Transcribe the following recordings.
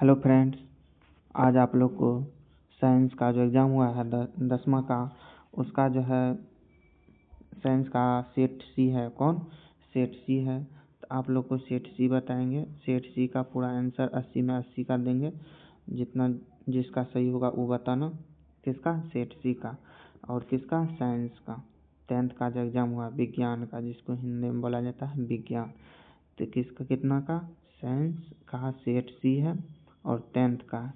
Hello friends, आज आप लोग को साइंस का जो एग्ज़ाम हुआ है 10वां का, उसका जो है साइंस का सेट सी है। कौन सेट सी है? तो आप लोग को सेट सी बताएंगे। सेट सी का पूरा आंसर 80 में 80 का देंगे। जिसका सही होगा वो बताना। किसका? सेट सी का। और किसका? साइंस का। 10th का जो एग्ज़ाम हुआ विज्ञान का, जिसको हिंदी में बोला जाता है विज्ञान, तो किसका कितना का? साइंस का सेट सी है और 10th का।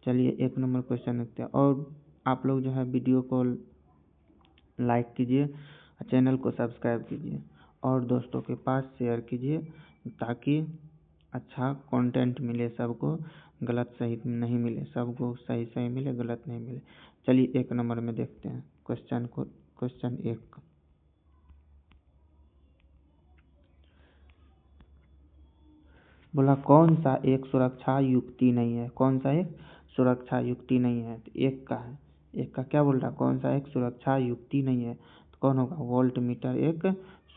चलिए 1 नंबर क्वेश्चन देखते हैं। और आप लोग जो है वीडियो को लाइक कीजिए, चैनल को सब्सक्राइब कीजिए और दोस्तों के पास शेयर कीजिए, ताकि अच्छा कंटेंट मिले सबको, गलत सही नहीं मिले, सबको सही सही मिले, गलत नहीं मिले। चलिए 1 नंबर में देखते हैं क्वेश्चन 1। बोला कौन सा एक सुरक्षा युक्ति नहीं है? कौन सा एक सुरक्षा युक्ति नहीं है? तो एक का है। एक का क्या बोल रहा? कौन सा एक सुरक्षा युक्ति नहीं है? तो कौन होगा? वोल्ट मीटर एक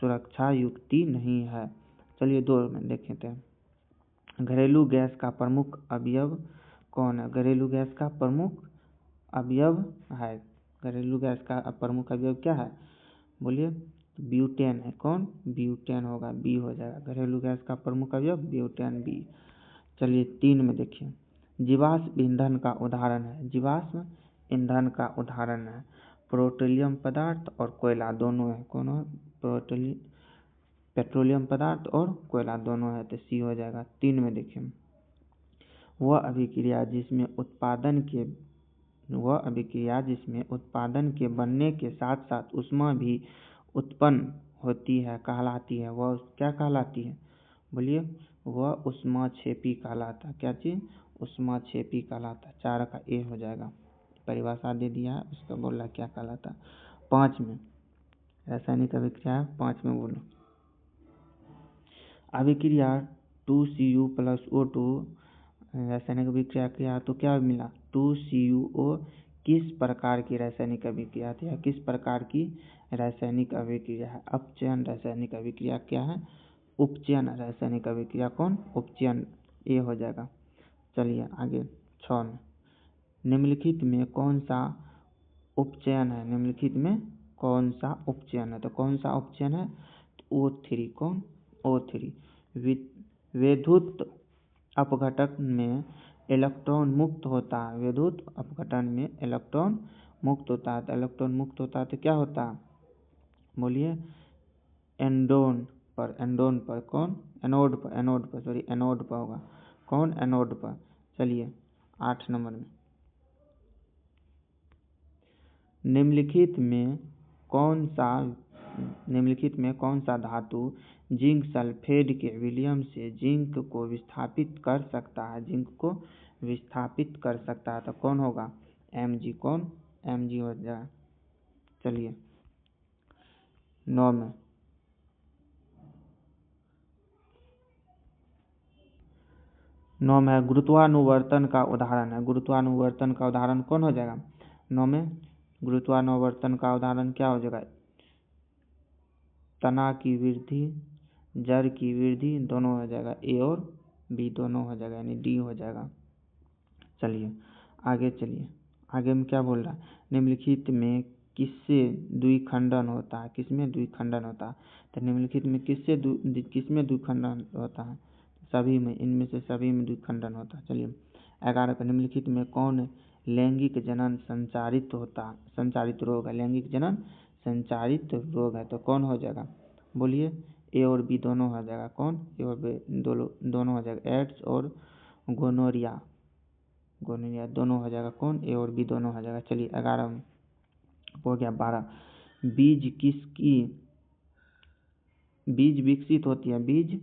सुरक्षा युक्ति नहीं है। चलिए 2 में देखें थे। घरेलू गैस का प्रमुख अवयव कौन है? घरेलू गैस का प्रमुख अवयव है। घरेलू गैस का प्रमुख अवयव क्या है? बोलिए। ब्यूटेन है। कौन? ब्यूटेन होगा, बी हो जाएगा। घरेलू गैस का प्रमुख अवयव ब्यूटेन, बी। चलिए 3 में देखिए। जीवाश्म ईंधन का उदाहरण है। जीवाश्म ईंधन का उदाहरण है पेट्रोलियम पदार्थ और कोयला दोनों है। कौन है? पेट्रोलियम पदार्थ और कोयला दोनों है, तो सी हो जाएगा। 3 में देखिए। वह अभिक्रिया जिसमें उत्पादन के बनने के साथ साथ ऊष्मा भी उत्पन्न होती है कहलाती है। वह क्या कहलाती है? बोलिए। वह ऊष्माक्षेपी कहलाता है। क्या चीज़? ऊष्माक्षेपी कहलाता है। 4 का ए हो जाएगा। परिभाषा दे दिया है, उसका बोल रहा क्या कहलाता है। 5 में रासायनिक अभिक्रिया है। 5 में बोलो। अभिक्रिया 2Cu+O2 रासायनिक अभिक्रिया किया तो क्या मिला? 2CuO। किस प्रकार की रासायनिक अभिक्रिया थी? या किस प्रकार की रासायनिक अभिक्रिया है? अपचयन रासायनिक अभिक्रिया क्या है? उपचयन रासायनिक अभिक्रिया। कौन? उपचयन, ए हो जाएगा। चलिए आगे 6 में। निम्नलिखित में कौन सा उपचयन है? निम्नलिखित में कौन सा उपचयन है? तो कौन सा उपचयन है? तो O3। कौन? O3। विद्युत अपघटन में इलेक्ट्रॉन मुक्त होता है। विद्युत अपघटन में इलेक्ट्रॉन मुक्त होता है। तो इलेक्ट्रॉन मुक्त होता है तो क्या होता है? बोलिए। एनोड पर। कौन? एनोड पर होगा। कौन? एनोड पर। चलिए 8 नंबर में। निम्नलिखित में कौन सा धातु जिंक सल्फेट के विलयन से जिंक को विस्थापित कर सकता है? जिंक को विस्थापित कर सकता है, तो कौन होगा? Mg। कौन? Mg हो जाए। चलिए 9 में। गुरुत्वानुवर्तन का उदाहरण है। गुरुत्वानुवर्तन का उदाहरण कौन हो जाएगा? 9 में गुरुत्वानुवर्तन का उदाहरण क्या हो जाएगा? तना की वृद्धि, जड़ की वृद्धि दोनों हो जाएगा। ए और बी दोनों हो जाएगा, यानी डी हो जाएगा। चलिए आगे चलिए। आगे में क्या बोल रहा है? निम्नलिखित में किससे द्विखंडन होता है? किसमें द्विखंडन होता है? तो निम्नलिखित में किसमें द्विखंडन होता है? सभी में, इनमें से सभी में द्विखंडन होता है। चलिए 11 पर। निम्नलिखित में कौन लैंगिक जनन संचारित रोग है? लैंगिक जनन संचारित रोग है, तो कौन हो जाएगा? बोलिए। ए और बी दोनों हो जाएगा। कौन? ए और बी दोनों हो जाएगा। एड्स और गोनोरिया दोनों हो जाएगा। कौन? ए और बी दोनों हो जाएगा। चलिए 11 में हो गया। 12 बीज विकसित होती है। बीज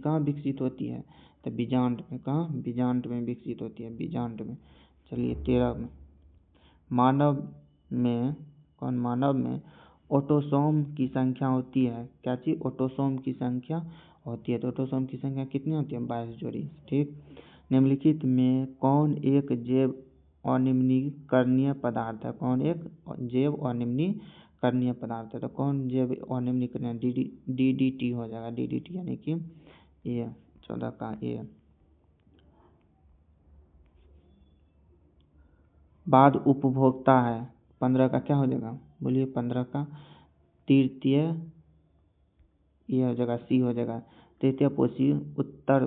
कहाँ विकसित होती है? तो बीजांड में। कहाँ? बीजांड में विकसित होती है, बीजांड में। चलिए 13 में। मानव में ऑटोसोम की संख्या होती है। क्या चीज? ऑटोसोम की संख्या होती है। तो ऑटोसोम की संख्या कितनी होती है? 22 जोड़ी। ठीक। निम्नलिखित में कौन एक जैव अनिम्नीकरणीय पदार्थ है? कौन एक जैव अनिम्नीकरणीय पदार्थ है? तो कौन जैव अनिम्नीकरणीय? DDT हो जाएगा। DDT यानी कि ये 14 का ए। बाद उपभोक्ता है, 15 का क्या हो जाएगा, बोलिए 15 का तृतीय, ये हो जाएगा सी हो जाएगा, तृतीय पोषी उत्तर,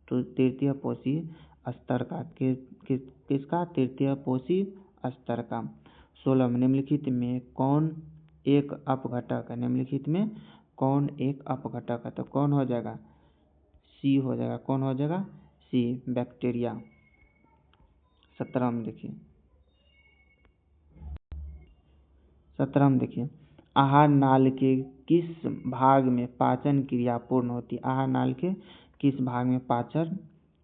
तो तृतीय पोषी स्तर का, किसका, तृतीय पोषी स्तर का। 16 निम्नलिखित में कौन एक अपघटक है, निम्नलिखित में कौन एक अपघटक है, तो कौन हो जाएगा, सी हो जाएगा, कौन हो जाएगा, सी, बैक्टीरिया। 17 में देखिए, 17 में देखिए, आहार नाल के किस भाग में पाचन क्रिया पूर्ण होती है, आहार नाल के किस भाग में पाचन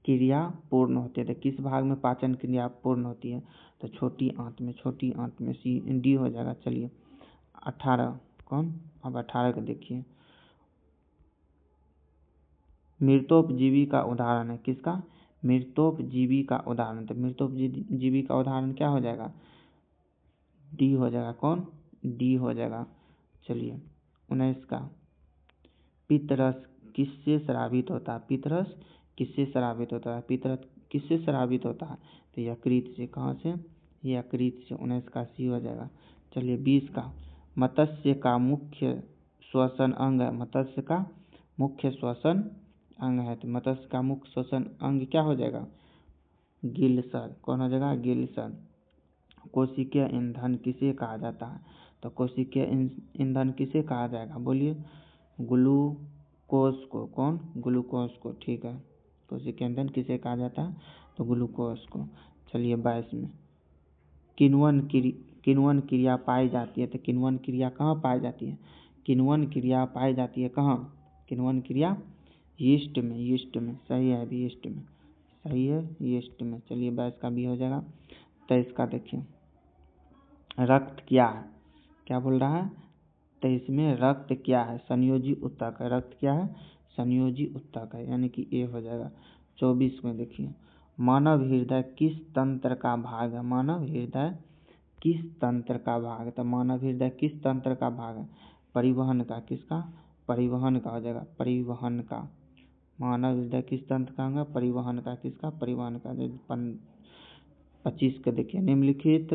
क्रिया पूर्ण होती है, तो किस भाग में पाचन क्रिया पूर्ण होती है, तो छोटी आंत में, छोटी आंत में, सी, डी हो जाएगा। चलिए 18 कौन, अब 18 का देखिए, मृतोपजीवी का उदाहरण है, किसका, मृतोपजीवी का उदाहरण, तो मृतोपजीवी का उदाहरण क्या हो जाएगा, डी हो जाएगा, कौन, डी हो जाएगा। चलिए 19 का, पित्तरस किससे स्रावित होता है, पित्तरस किससे स्रावित होता है, पित्तरस किससे स्रावित होता है, तो यकृत से, कहाँ से, यकृत से। 19 का सी हो जाएगा। चलिए 20 का, मत्स्य का मुख्य श्वसन अंग है, मत्स्य का मुख्य श्वसन अंग है, तो मत्स्य का मुख्य श्वसन अंग क्या हो जाएगा, गिल्सन, कौन हो जाएगा, गिल्सन। कोशिकीय ईंधन किसे कहा जाता है, तो कोशिकीय ईंधन किसे कहा जाएगा, बोलिए ग्लूकोज को, कौन, ग्लूकोज को, ठीक है। कोशिकीय ईंधन किसे कहा जाता है, तो ग्लूकोज को। चलिए 22 में, किण्वन क्रिया पाई जाती है, तो किण्वन क्रिया कहाँ पाई जाती है, किण्वन क्रिया पाई जाती है कहाँ, किण्वन क्रिया यीस्ट में, यीस्ट में, सही है अभी, यीस्ट में, सही है, यीस्ट में। चलिए 22 का भी हो जाएगा। 23 का देखिए, रक्त क्या है, क्या बोल रहा है, 23 में रक्त क्या है, संयोजी उत्तक है, रक्त क्या है, संयोजी उत्तक है, यानी कि ए हो जाएगा। 24 में देखिए, मानव हृदय किस तंत्र का भाग है, मानव हृदय किस तंत्र का भाग है, तो मानव हृदय किस तंत्र का भाग है, परिवहन का, किसका, परिवहन का हो जाएगा, परिवहन का। मानव हृदय किस तंत्र का होगा, परिवहन का, किसका, परिवहन का। 25 का देखिए, निम्नलिखित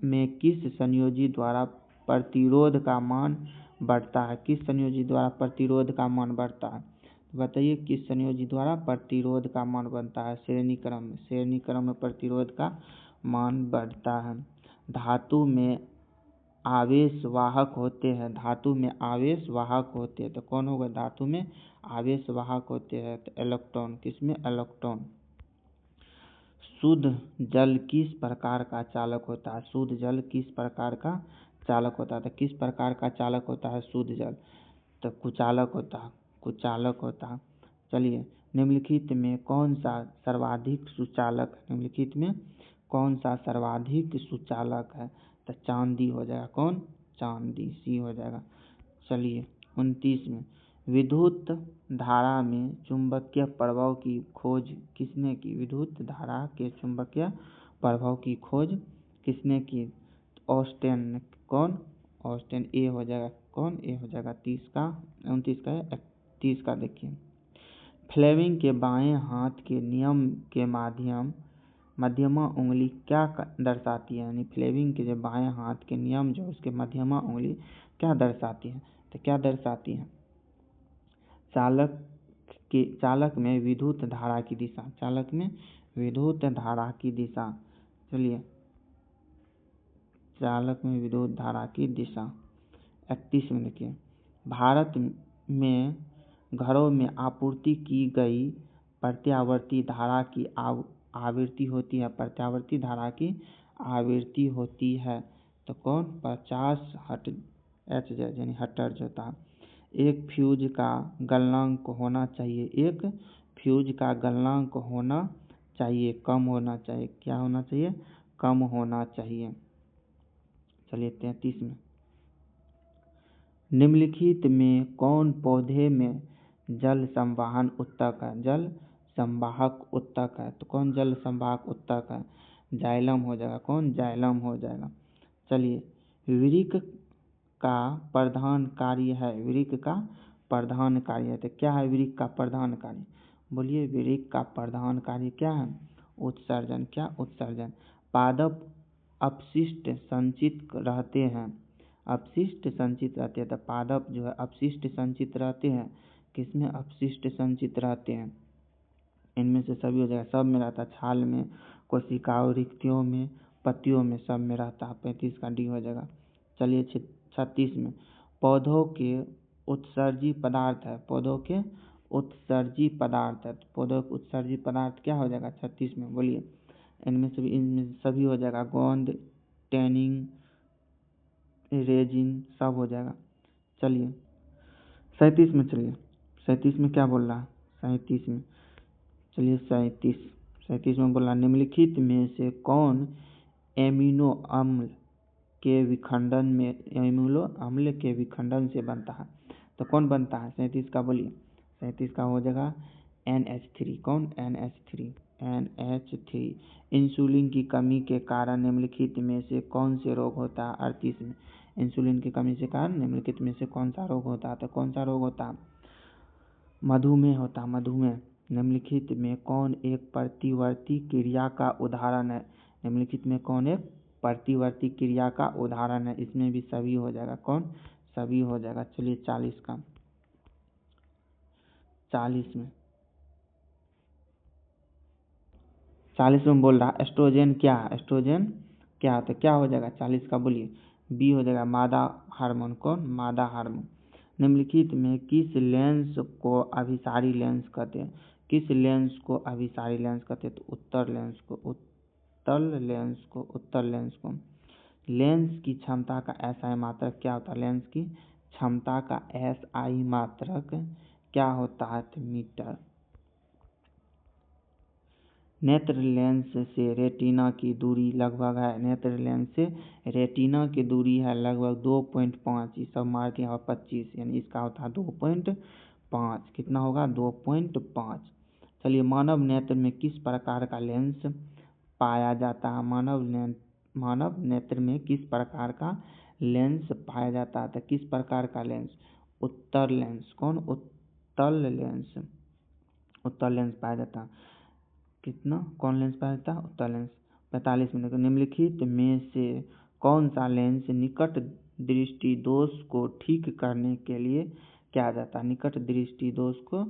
में किस संयोजी द्वारा प्रतिरोध का मान बढ़ता है, किस संयोजी द्वारा प्रतिरोध का मान बढ़ता है, बताइए किस संयोजी द्वारा प्रतिरोध का मान बनता है, श्रेणी क्रम में, श्रेणी क्रम में प्रतिरोध का मान बढ़ता है। धातु में आवेश वाहक होते हैं, धातु में आवेश वाहक होते हैं, तो कौन होगा, धातु में आवेश वाहक होते हैं, तो इलेक्ट्रॉन, किसमें, इलेक्ट्रॉन। शुद्ध जल किस प्रकार का चालक होता है, शुद्ध जल किस प्रकार का चालक होता है, तो किस प्रकार का चालक होता है शुद्ध जल, तो कुचालक होता है, कुचालक होता है। चलिए, निम्नलिखित में कौन सा सर्वाधिक सुचालक, निम्नलिखित में कौन सा सर्वाधिक सुचालक है, तो चांदी हो जाएगा, कौन, चांदी, सी हो जाएगा। चलिए 29 में, विद्युत धारा में चुंबकीय प्रभाव की खोज किसने की, विद्युत धारा के चुंबकीय प्रभाव की खोज किसने की, ऑस्टेन, कौन, ऑस्टेन, ए हो जाएगा, कौन, ए हो जाएगा। 30 का, 29 का है, 30 का देखिए, फ्लेमिंग के बाएं हाथ के नियम के मध्यमा उंगली क्या दर्शाती है, यानी फ्लेमिंग के जो बाएं हाथ के नियम जो उसके मध्यमा उंगली क्या दर्शाती है, तो क्या दर्शाती है, चालक में विद्युत धारा की दिशा, चालक में विद्युत धारा की दिशा। चलिए, चालक में विद्युत धारा की दिशा। 31 में देखिए, भारत में घरों में आपूर्ति की गई प्रत्यावर्ती धारा की आवृत्ति होती है, प्रत्यावर्ती धारा की आवृत्ति होती है, तो कौन, 50 हर्ट्ज, यानी हर्ट्ज होता है। एक फ्यूज का गलनांक होना चाहिए, एक फ्यूज का गलनांक होना चाहिए, कम होना चाहिए, क्या होना चाहिए, कम होना चाहिए। चलिए 33 में, निम्नलिखित में कौन पौधे में जल संवाहन उत्तक है, जल संवाहक उत्तक है, तो कौन जल संवाहक उत्तक है, जाइलम हो जाएगा, कौन, जाइलम हो जाएगा। चलिए, वृक्क का प्रधान कार्य है, वृक्क का प्रधान कार्य है, तो क्या है वृक्क का प्रधान कार्य, बोलिए वृक्क का प्रधान कार्य क्या है, उत्सर्जन, क्या, उत्सर्जन। पादप अपशिष्ट संचित रहते हैं, अपशिष्ट संचित रहते हैं। तो पादप जो है अपशिष्ट संचित रहते हैं, किसमें अपशिष्ट संचित रहते हैं, इनमें से सभी हो जाएगा, सब में रहता है, छाल में, कोशिकाओं, रिक्तियों में, पत्तियों में, सब में रहता है। 35 का डी हो जाएगा। चलिए 36 में पौधों के उत्सर्जी पदार्थ है, पौधों के उत्सर्जी पदार्थ है। तो पौधों के उत्सर्जी पदार्थ क्या हो जाएगा 36 में, बोलिए। इनमें सभी हो जाएगा, गोंद, टैनिंग, रेजिन, सब हो जाएगा। चलिए 37 में, चलिए 37 में क्या बोल रहा है, 37 में, चलिए 37 में बोल रहा निम्नलिखित में से कौन एमिनो अम्ल के विखंडन से बनता है। तो कौन बनता है 37 का, बोलिए। 37 का हो जाएगा NH3। कौन, NH3। इंसुलिन की कमी के कारण निम्नलिखित में से कौन से रोग होता है। 38 में इंसुलिन की कमी के कारण निम्नलिखित में से कौन सा रोग होता है। तो कौन सा रोग होता है, मधुमेह होता है, मधुमेह। निम्नलिखित में कौन एक प्रतिवर्ती क्रिया का उदाहरण है, निम्नलिखित में कौन एक प्रतिवर्ती क्रिया का उदाहरण है। इसमें भी सभी हो जाएगा, कौन, सभी हो जाएगा। चलिए 40 का, 40 में बोल रहा एस्ट्रोजन क्या है, एस्ट्रोजन क्या, तो क्या हो जाएगा 40 का, बोलिए। बी हो जाएगा, मादा हार्मोन। कौन, मादा हार्मोन। निम्नलिखित में किस लेंस को अभिसारी लेंस कहते हैं, किस लेंस को अभिसारी लेंस कहते हैं। तो उत्तर लेंस को। लेंस की क्षमता का SI मात्रक क्या होता है, लेंस की क्षमता का SI मात्रक क्या होता है, मीटर। नेत्र लेंस से रेटिना की दूरी लगभग है, नेत्र लेंस से रेटिना की दूरी है लगभग 2.5, ये सब मार के यहाँ 25, यानी इसका होता है 2.5। कितना होगा, 2.5। चलिए मानव नेत्र में किस प्रकार का लेंस पाया जाता है, मानव नेत्र में किस प्रकार का लेंस पाया जाता है। तो किस प्रकार का लेंस, उत्तल लेंस। कौन, उत्तल लेंस पाया जाता है। कितना, कौन लेंस पाया जाता है, उत्तल लेंस। 45 में देखो, निम्नलिखित में से कौन सा लेंस निकट दृष्टि दोष को ठीक करने के लिए क्या जाता है, निकट दृष्टि दोष को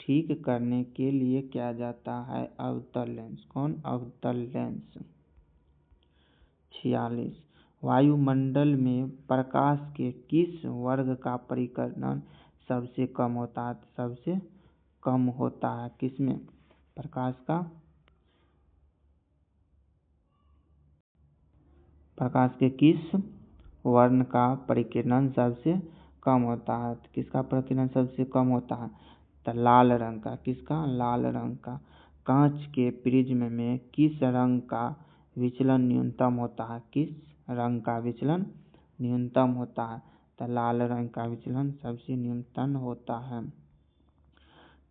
ठीक करने के लिए क्या जाता है, अवतल लेंस। कौन, अवतल लेंस। 46 वायुमंडल में प्रकाश के किस वर्ग का परिकर्षण सबसे कम होता है, सबसे कम होता है, किसमें, प्रकाश के किस वर्ण का परिकिरण सबसे कम होता है। तो किसका परिकिरण सबसे कम होता है, तो लाल रंग का। किसका, लाल रंग का। कांच के प्रिज्म में किस रंग का विचलन न्यूनतम होता है, किस रंग का विचलन न्यूनतम होता है। तो लाल रंग का विचलन सबसे न्यूनतम होता है।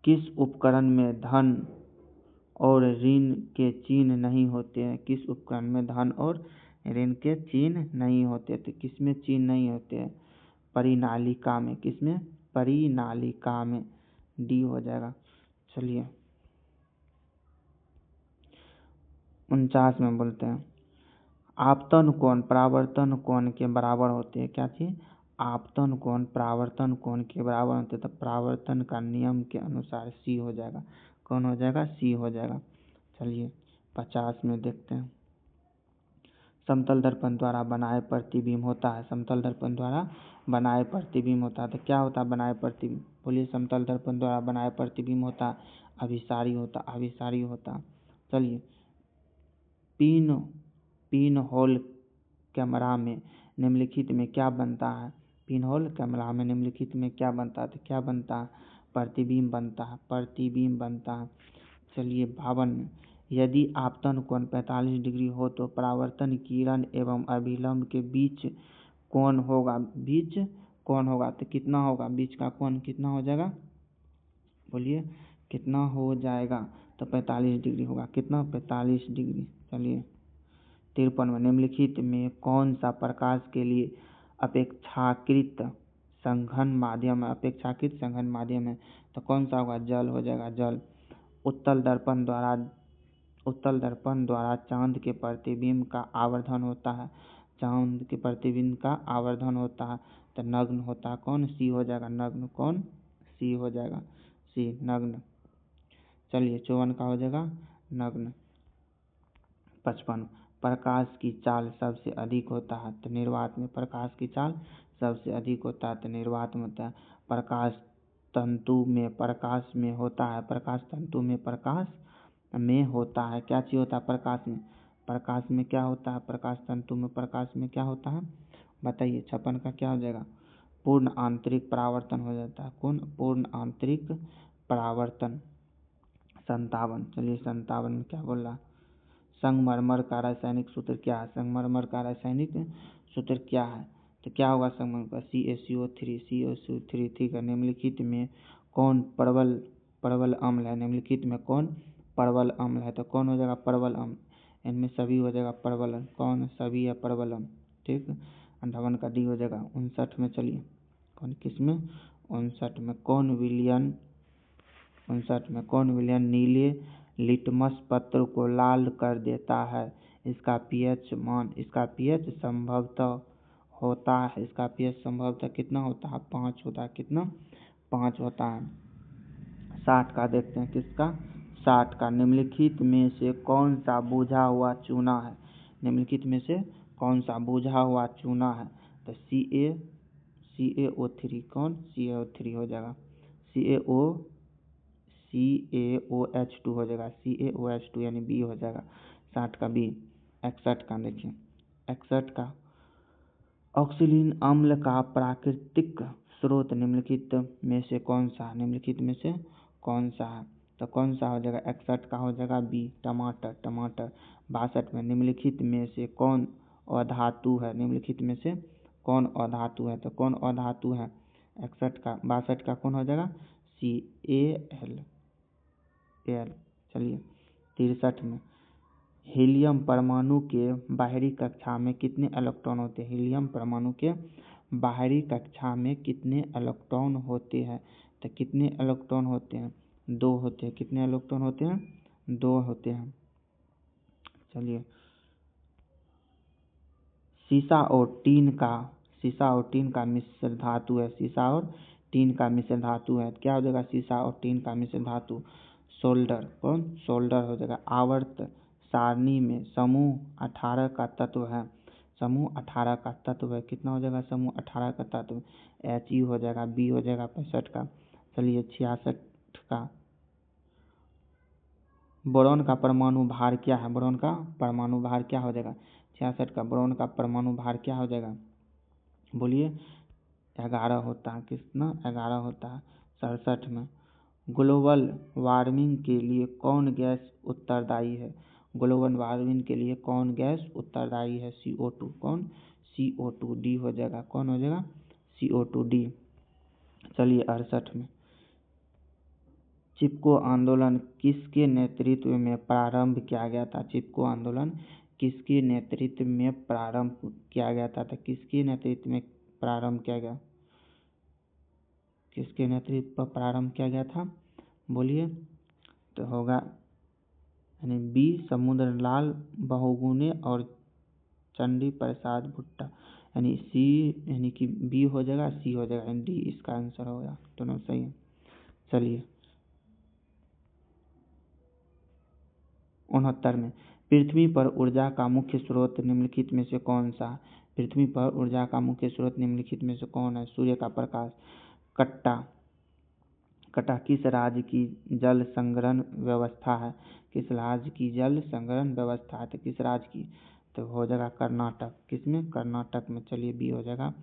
किस उपकरण में धन और ऋण के चिन्ह नहीं होते हैं, किस उपकरण में धन और ऋण के चिन्ह नहीं होते। तो किसमें चिन्ह नहीं होते हैं, परिनालिका में। किसमें, परिनालिका में, डी हो जाएगा। चलिए 49 में बोलते हैं आपतन कोण परावर्तन कोण के बराबर होते हैं। क्या चीज, आपतन कोण परावर्तन कोण के बराबर होते हैं। तो परावर्तन का नियम के अनुसार सी हो जाएगा। कौन हो जाएगा, सी हो जाएगा। चलिए 50 में देखते हैं, समतल दर्पण द्वारा बनाए प्रतिबिंब होता है, समतल दर्पण द्वारा बनाए प्रतिबिंब होता है। तो क्या होता है बनाए प्रतिबिंब, बोलिए। समतल दर्पण द्वारा बनाए प्रतिबिंब होता है अभिसारी होता। चलिए पिन होल कैमरा में निम्नलिखित में क्या बनता है, पिन होल कैमरा में निम्नलिखित में क्या बनता है। तो क्या बनता है, प्रतिबिंब बनता है। चलिए 52 में यदि आपतन कोण 45 डिग्री हो तो परावर्तन किरण एवं अभिलंब के बीच कोण होगा, तो कितना होगा, बीच का कोण कितना हो जाएगा, बोलिए कितना हो जाएगा। तो 45 डिग्री होगा। कितना, 45 डिग्री। चलिए 53 में निम्नलिखित में कौन सा प्रकाश के लिए अपेक्षाकृत सघन माध्यम है। तो कौन सा होगा, जल हो जाएगा, जल। उत्तल दर्पण द्वारा उत्तल दर्पण द्वारा चांद के प्रतिबिंब का आवर्धन होता है, चांद के प्रतिबिंब का आवर्धन होता है। तो नग्न होता है कौन? सी हो जाएगा नग्न। कौन? सी हो जाएगा, सी नग्न। चलिए 54 का हो जाएगा नग्न। 55 प्रकाश की चाल सबसे अधिक होता है तो निर्वात में प्रकाश की चाल सबसे अधिक होता है तो निर्वात में होता है। प्रकाश तंतु में प्रकाश में होता है, प्रकाश तंतु में प्रकाश में होता है। क्या चीज होता है प्रकाश में? प्रकाश में क्या होता है? प्रकाश तंतु में प्रकाश में क्या होता है बताइए। 56 का क्या हो जाएगा? पूर्ण आंतरिक परावर्तन हो जाता है। कौन? पूर्ण आंतरिक परावर्तन। 57 चलिए 57 में क्या बोल रहा? संगमरमर का रासायनिक सूत्र क्या है? संगमरमर का रासायनिक सूत्र क्या है? तो क्या होगा संगमरमर का? CaCO3। ठीक है। निम्नलिखित में कौन परवल अम्ल है? निम्नलिखित में कौन परवल अम्ल है? तो कौन हो जाएगा परवल अम्ल? इनमें सभी हो जाएगा परवल अम्ल। कौन? सभी है परवल अम्ल। ठीक। 58 का डी हो जाएगा। 59 में चलिए कौन किसमें? 59 में कौन विलयन नीले लिटमस पत्र को लाल कर देता है? इसका pH मान, इसका pH संभवतः होता है, इसका pH संभवतः कितना होता है? 5 होता है। कितना? 5 होता है। 60 का देखते हैं किसका? 60 का निम्नलिखित में से कौन सा बुझा हुआ चूना है? निम्नलिखित में से कौन सा बुझा हुआ चूना है? तो CaO3। कौन? CaO3 हो जाएगा। CaOH2 हो जाएगा। CaOH2 यानी बी हो जाएगा। 60 का बी। 61 का देखिए, 61 का ऑक्सीलिन अम्ल का प्राकृतिक स्रोत निम्नलिखित में से कौन सा? निम्नलिखित में से कौन सा है? तो कौन सा हो जाएगा? 61 का हो जाएगा बी टमाटर। 62 में निम्नलिखित में से कौन अधातु है? निम्नलिखित में से कौन अधातु है? तो कौन अधातु है? 62 का कौन हो जाएगा? CaL। चलिए 63 में हीलियम परमाणु के बाहरी कक्षा में कितने इलेक्ट्रॉन होते हैं? हीलियम परमाणु के बाहरी कक्षा में कितने इलेक्ट्रॉन होते हैं? तो कितने इलेक्ट्रॉन होते हैं? 2 होते हैं। कितने इलेक्ट्रॉन होते हैं? 2 होते हैं। चलिए सीसा और टीन का मिश्र धातु है। सीसा और टीन का मिश्र धातु है। क्या हो जाएगा? सीसा और टीन का मिश्र धातु सोल्डर। कौन? सोल्डर हो जाएगा। आवर्त सारणी में समूह 18 का तत्व है। समूह 18 का तत्व है। कितना हो जाएगा? समूह 18 का तत्व He हो जाएगा। बी हो जाएगा 65 का। चलिए 66 का बोरॉन का परमाणु भार क्या है? बोरॉन का परमाणु भार क्या हो जाएगा? 66 का बोरॉन का परमाणु भार क्या हो जाएगा? बोलिए 11 होता है। कितना? 11 होता है। 67 में ग्लोबल वार्मिंग के लिए कौन गैस उत्तरदायी है? ग्लोबल वार्मिंग के लिए कौन गैस उत्तरदायी है? CO2। कौन? CO2 डी हो जाएगा। कौन हो जाएगा? CO2 D. चलिए 68 में चिपको आंदोलन किसके नेतृत्व में प्रारंभ किया गया था? चिपको आंदोलन किसके नेतृत्व में प्रारंभ किया गया था? तो किसके नेतृत्व में प्रारंभ किया गया? किसके नेतृत्व पर प्रारंभ किया गया था? बोलिए। तो होगा यानी बी समुद्रलाल बहुगुणे और चंडी प्रसाद भुट्टा। यानी सी यानी कि बी हो जाएगा, सी हो जाएगा, यानी डी इसका आंसर होगा। दोनों सही है। चलिए 69 में पृथ्वी पर ऊर्जा का मुख्य स्रोत निम्नलिखित में से कौन सा? पृथ्वी पर ऊर्जा का मुख्य स्रोत निम्नलिखित में से कौन है? सूर्य का प्रकाश। कटा किस राज्य की जल संग्रहण व्यवस्था है? किस राज्य की जल संग्रहण व्यवस्था है? तो किस राज्य की? तो हो जाएगा कर्नाटक। किसमें? कर्नाटक में। चलिए बी हो जाएगा।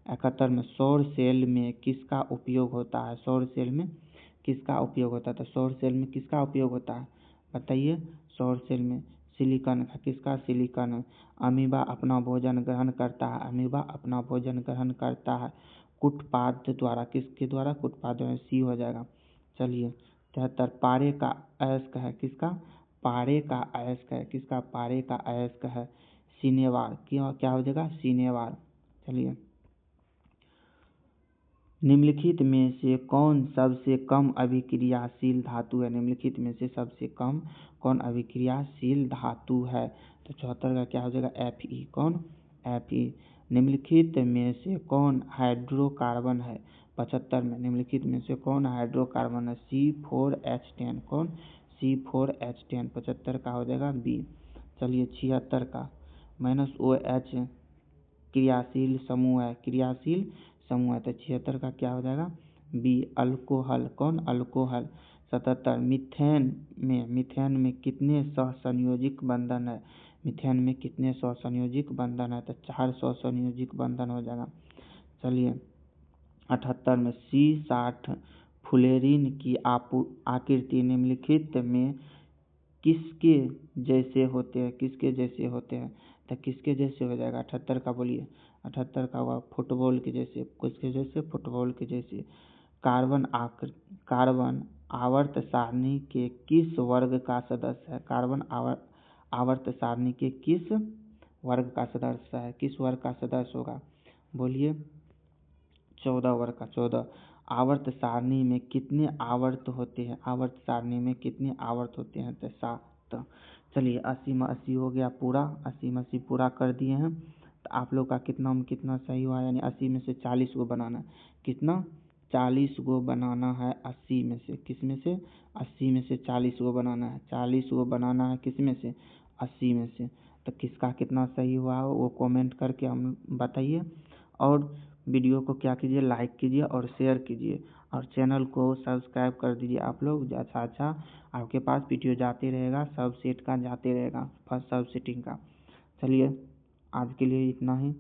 71 में सौर सेल में किसका उपयोग होता है? सौर सेल में किसका उपयोग होता है? तो सौर सेल में किसका उपयोग होता है बताइए। सौर सेल में सिलिकॉन का। किसका? सिलिकॉन। अमीबा अपना भोजन ग्रहण करता है। अमीबा अपना भोजन ग्रहण करता है कुटपाद द्वारा। किसके द्वारा? कुटपाद द्वारा। सी हो जाएगा। चलिए 73 पारे का अयस्क है। किसका? पारे का अयस्क है। किसका? पारे का अयस्क है सिनेवार। क्या हो जाएगा? सिनेवार। चलिए निम्नलिखित में से कौन सबसे कम अभिक्रियाशील धातु है? निम्नलिखित में से सबसे कम कौन अभिक्रियाशील धातु है? तो 74 का क्या हो जाएगा? Fe। कौन? Fe। निम्नलिखित में से कौन हाइड्रोकार्बन है? 75 में निम्नलिखित में से कौन हाइड्रोकार्बन है? C4H10। कौन? C4H10। 75 का हो जाएगा बी। चलिए 76 का -OH क्रियाशील समूह है, क्रियाशील समूह है, तो 76 का क्या हो जाएगा? B, alcohol. कौन? अल्कोहल। 77 मीथेन में कितने सहसंयोजिक बंधन है? मीथेन में कितने सहसंयोजिक बंधन है? तो 4 सहसंयोजिक बंधन हो जाएगा। चलिए 78 में C60 फ्लोरीन की आकृति निम्नलिखित में किसके जैसे होते हैं? किसके जैसे होते हैं? तो किसके जैसे हो जाएगा? 78 का बोलिए। 78 का हुआ फुटबॉल के जैसे। किसके जैसे? फुटबॉल के जैसे। कार्बन आवर्त सारणी के किस वर्ग का सदस्य है? कार्बन आवर्त सारणी के किस वर्ग का सदस्य है? किस वर्ग का सदस्य होगा? बोलिए। 14 वर्ग का। 14। आवर्त सारणी में कितने आवर्त होते हैं? आवर्त सारणी में कितने आवर्त होते हैं? तो 7। चलिए 80 में 80 हो गया पूरा। 80 में 80 पूरा कर दिए हैं। तो आप लोग का कितना में कितना सही हुआ? यानी 80 में से 40 को बनाना है। कितना? 40 को बनाना है 80 में से। किस में से? 80 में से 40 को बनाना है। 40 को बनाना है किस में से? 80 में से। तो किसका कितना सही हुआ वो कमेंट करके हम बताइए। और वीडियो को क्या कीजिए? लाइक कीजिए और शेयर कीजिए और चैनल को सब्सक्राइब कर दीजिए। आप लोग अच्छा आपके पास वीडियो जाते रहेगा, सब सेट का जाते रहेगा, फर्स्ट सब सेटिंग का। चलिए आज के लिए इतना ही।